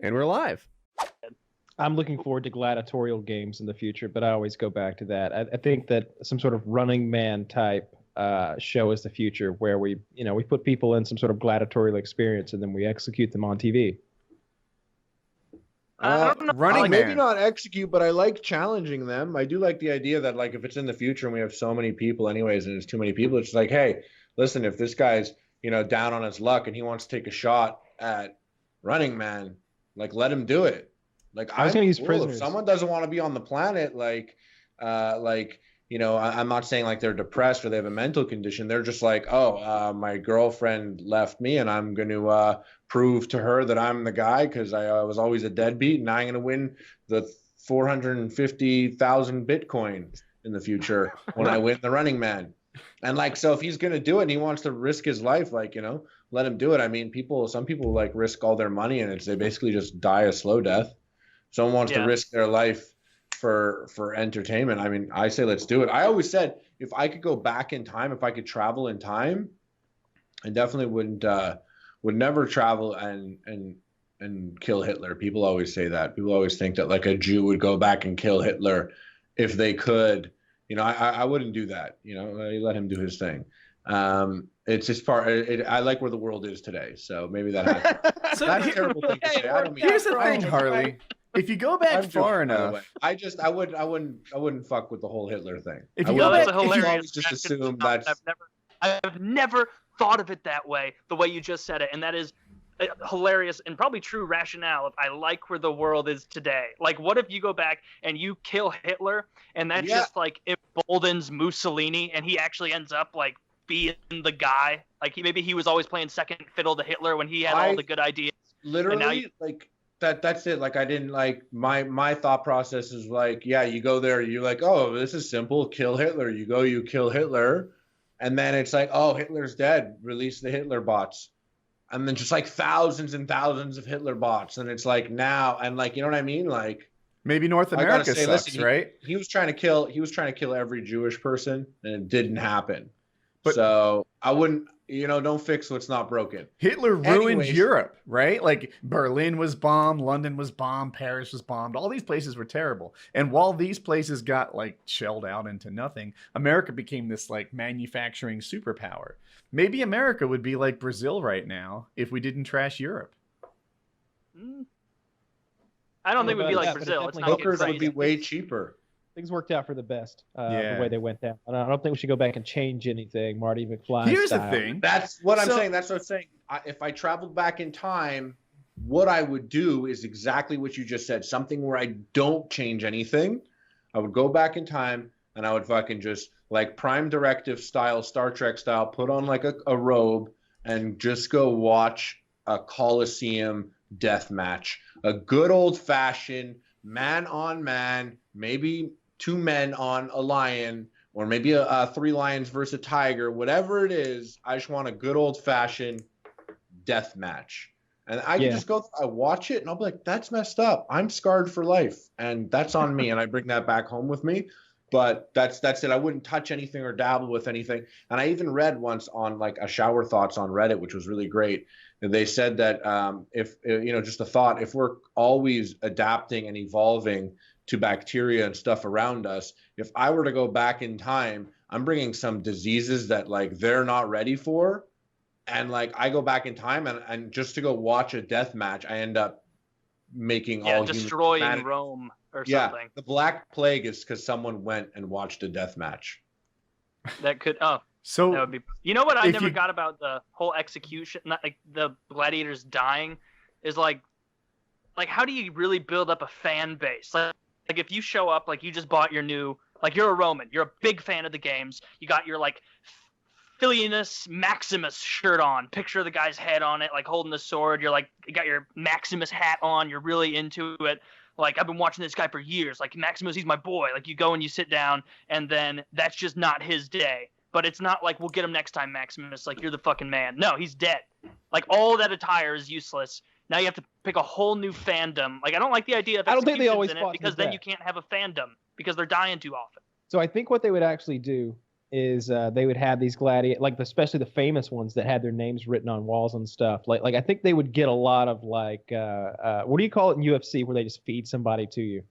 And we're live. I'm looking forward to gladiatorial games in the future, but I always go back to that. I think that some sort of Running Man type show is the future, where we put people in some sort of gladiatorial experience and then we execute them on TV. Running maybe Man. not execute, but I like challenging them. I do like the idea that, like, if it's in the future and we have so many people anyways and there's too many people, it's like, hey, listen, if this guy's, down on his luck and he wants to take a shot at Running Man, like, let him do it. Like, I was going to use cool. prisoners. If someone doesn't want to be on the planet, I'm not saying like they're depressed or they have a mental condition. They're just like, my girlfriend left me and I'm going to prove to her that I'm the guy because I was always a deadbeat and I'm going to win the 450,000 Bitcoin in the future when I win the Running Man. And like, so if he's going to do it and he wants to risk his life, like, let him do it. I mean, some people like risk all their money and they basically just die a slow death. Someone wants to risk their life for entertainment. I mean, I say let's do it. I always said if I could go back in time, if I could travel in time, I definitely would never travel and kill Hitler. People always say that. People always think that like a Jew would go back and kill Hitler if they could. I wouldn't do that. I let him do his thing. It's just I like where the world is today, so maybe that happens. So That's a terrible thing to say. I don't mean here's the thing, Harley. If you go back far enough, I wouldn't fuck with the whole Hitler thing. If you go back, that's a hilarious just assume that's. I've never thought of it that way, the way you just said it, and that is hilarious and probably true rationale. If I like where the world is today, like, what if you go back and you kill Hitler, and that just like emboldens Mussolini, and he actually ends up like being the guy. Like maybe he was always playing second fiddle to Hitler when he had all the good ideas. Literally, that's it. Like, I didn't like my thought process is like, yeah, you go there, you're like, oh, this is simple, kill Hitler. You kill Hitler, and then it's like, oh, Hitler's dead. Release the Hitler bots, and then just like thousands and thousands of Hitler bots, and it's like now, and like, you know what I mean? Like, maybe North America sucks, listen, right? He was trying to kill every Jewish person, and it didn't happen. But, so I wouldn't, don't fix what's not broken. Hitler ruined Europe, right? Like Berlin was bombed, London was bombed, Paris was bombed. All these places were terrible. And while these places got like shelled out into nothing, America became this like manufacturing superpower. Maybe America would be like Brazil right now if we didn't trash Europe. I don't think we'd be like Brazil. It's not hookers would be way cheaper. Things worked out for the best the way they went down. And I don't think we should go back and change anything, Marty McFly Here's style. the thing. That's what I'm saying. That's what I'm saying. If I traveled back in time, what I would do is exactly what you just said. Something where I don't change anything. I would go back in time and I would fucking just like Prime Directive style, Star Trek style, put on like a robe and just go watch a Coliseum death match. A good old fashioned man on man, maybe two men on a lion, or maybe a three lions versus a tiger, whatever it is. I just want a good old fashioned death match. And I can just go, I watch it and I'll be like, that's messed up. I'm scarred for life. And that's on me. And I bring that back home with me. But that's it. I wouldn't touch anything or dabble with anything. And I even read once on like a shower thoughts on Reddit, which was really great. And they said that if, just a thought, if we're always adapting and evolving to bacteria and stuff around us, if I were to go back in time, I'm bringing some diseases that like they're not ready for. And like I go back in time and just to go watch a death match, I end up making all destroying Rome or something. The Black Plague is because someone went and watched a death match. That could so that would be. You know what I never got about the whole execution, not like the gladiators dying, is like how do you really build up a fan base? Like if you show up, like you just bought your new, like you're a Roman, you're a big fan of the games, you got your like Filius Maximus shirt on, picture of the guy's head on it, like holding the sword, you're like, you got your Maximus hat on, you're really into it. Like, I've been watching this guy for years. Like, Maximus, he's my boy. Like, you go and you sit down, and then that's just not his day. But it's not like, we'll get him next time, Maximus. Like, you're the fucking man. No, he's dead. Like, all that attire is useless. Now you have to pick a whole new fandom. Like, I don't like the idea of I don't think they always in it fought because then you can't have a fandom because they're dying too often. So I think what they would actually do is they would have these like especially the famous ones that had their names written on walls and stuff. Like I think they would get a lot of like what do you call it in UFC where they just feed somebody to you?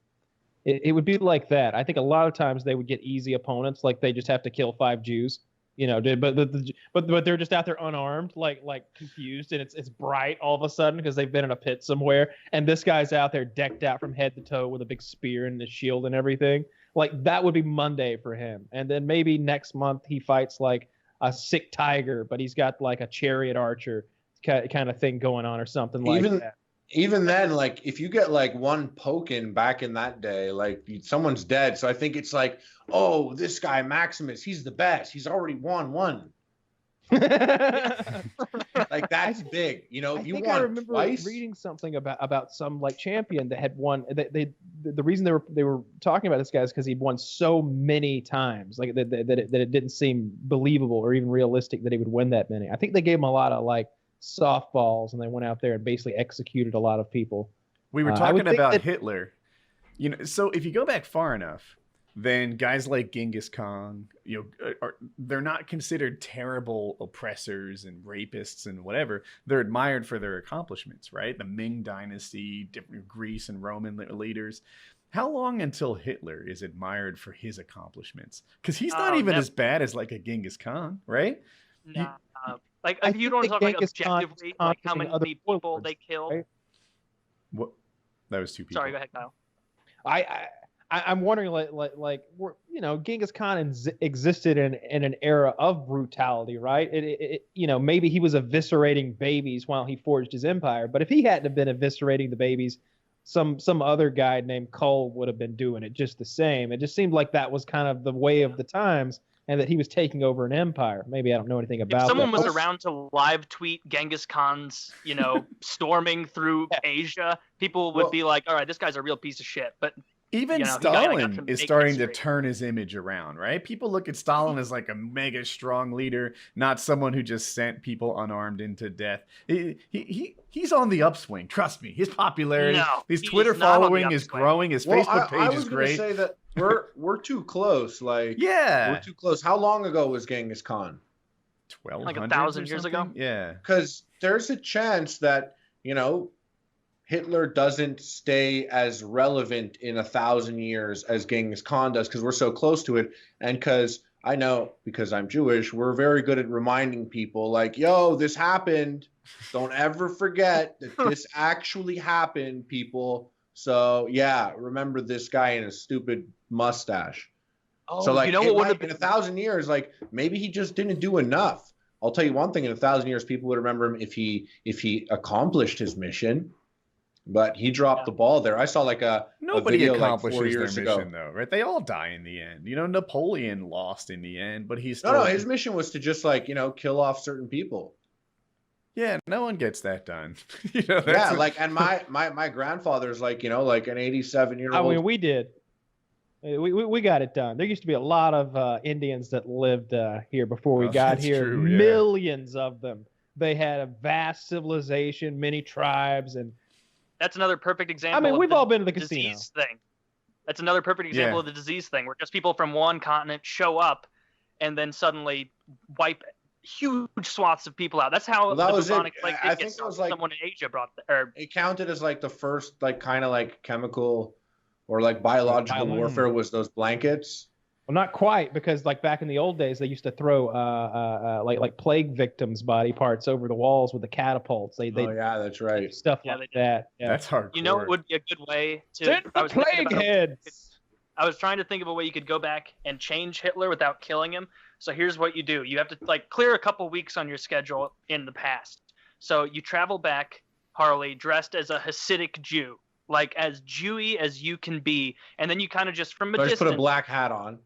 It would be like that. I think a lot of times they would get easy opponents, like they just have to kill 5 Jews, but they're just out there unarmed, like confused, and it's bright all of a sudden because they've been in a pit somewhere, and this guy's out there decked out from head to toe with a big spear and a shield and everything. Like that would be Monday for him, and then maybe next month he fights like a sick tiger, but he's got like a chariot archer kind of thing going on or something like that. Even then, like if you get like one poking back in that day, like someone's dead. So I think it's like, oh, this guy Maximus, he's the best. He's already won one. Like that's big, If you won I remember twice, reading something about some like champion that had won. The reason they were talking about this guy is because he'd won so many times, like that it didn't seem believable or even realistic that he would win that many. I think they gave him a lot of like softballs, and they went out there and basically executed a lot of people. We were talking about Hitler. So if you go back far enough, then guys like Genghis Khan, they're not considered terrible oppressors and rapists and whatever. They're admired for their accomplishments, right? The Ming Dynasty, different Greece and Roman leaders. How long until Hitler is admired for his accomplishments? Because he's not even as bad as like a Genghis Khan, right? No. Like if you don't talk like objectively, like how many people they killed. Right? What? That was 2 people. Sorry, go ahead, Kyle. I'm wondering, like Genghis Khan existed in an era of brutality, right? Maybe he was eviscerating babies while he forged his empire, but if he hadn't have been eviscerating the babies, some other guy named Cole would have been doing it just the same. It just seemed like that was kind of the way of the times, and that he was taking over an empire. Maybe I don't know anything about that. If someone was around to live tweet Genghis Khan's, storming through Asia, people would be like, all right, this guy's a real piece of shit. But even Stalin is starting to turn his image around, right? People look at Stalin as like a mega strong leader, not someone who just sent people unarmed into death. He's on the upswing. Trust me. His popularity, his Twitter following is growing. His Facebook page is great. I was going to say that we're too close. Like, we're too close. How long ago was Genghis Khan? 1200, like 1,000 years ago. Yeah, because there's a chance that Hitler doesn't stay as relevant in 1,000 years as Genghis Khan does because we're so close to it, and because I know, because I'm Jewish, we're very good at reminding people like, yo, this happened. Don't ever forget that this actually happened, people. So yeah, remember this guy in a stupid mustache. Oh, so like, what would have been in 1,000 years, like maybe he just didn't do enough. I'll tell you one thing: in 1,000 years, people would remember him if he accomplished his mission. But he dropped the ball there. I saw like nobody video accomplishes like 4 years their ago. mission though, right? They all die in the end. Napoleon lost in the end, but he's still... No. His mission was to just like kill off certain people. Yeah, no one gets that done. And my grandfather's like like an 87-year-old. I mean, we did. We got it done. There used to be a lot of Indians that lived here before we got here. True, yeah. Millions of them. They had a vast civilization, many tribes, and that's another perfect example. I mean, we've all been to the disease casino thing. That's another perfect example of the disease thing, where just people from one continent show up and then suddenly wipe huge swaths of people out. That's how the bubonic plague did get someone in Asia brought. It counted as like the first like kind of like chemical or like biological warfare was those blankets. Well, not quite, because like back in the old days, they used to throw like plague victims' body parts over the walls with the catapults. That's right. Stuff like that. Yeah. That's hardcore. You know what would be a good way to... Send the plague heads! I was trying to think of a way you could go back and change Hitler without killing him. So here's what you do. You have to like clear a couple weeks on your schedule in the past. So you travel back, Harley, dressed as a Hasidic Jew, like as Jewy as you can be, and then you kind of just from a distance... just put a black hat on.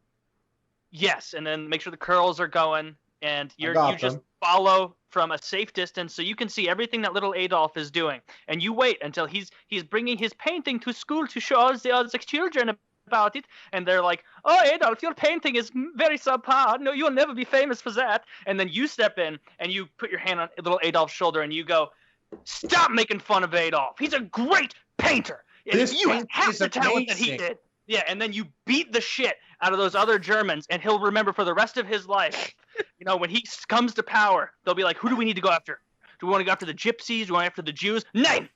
Yes, and then make sure the curls are going, and you just follow from a safe distance so you can see everything that little Adolf is doing. And you wait until he's bringing his painting to school to show all the other children about it. And they're like, oh, Adolf, your painting is very subpar. No, you'll never be famous for that. And then you step in, and you put your hand on little Adolf's shoulder, and you go, stop making fun of Adolf. He's a great painter. This you have is the talent that he amazing. did. Yeah, and then you beat the shit out of those other Germans, and he'll remember for the rest of his life. You know, when he comes to power, they'll be like, who do we need to go after? Do we want to go after the gypsies? Do we want to go after the Jews? Nein!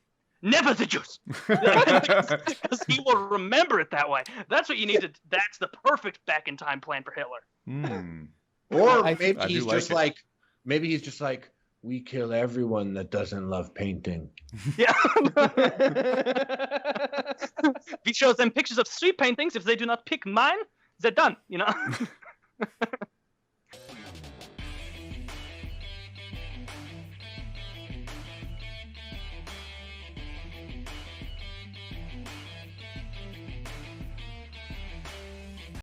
Never the Jews! Because he will remember it that way. That's what you need to. That's the perfect back in time plan for Hitler. Or I maybe do he's like just it. like, maybe he's just like, we kill everyone that doesn't love painting. Yeah. If he shows them pictures of street paintings, if they do not pick mine, they're done. You know.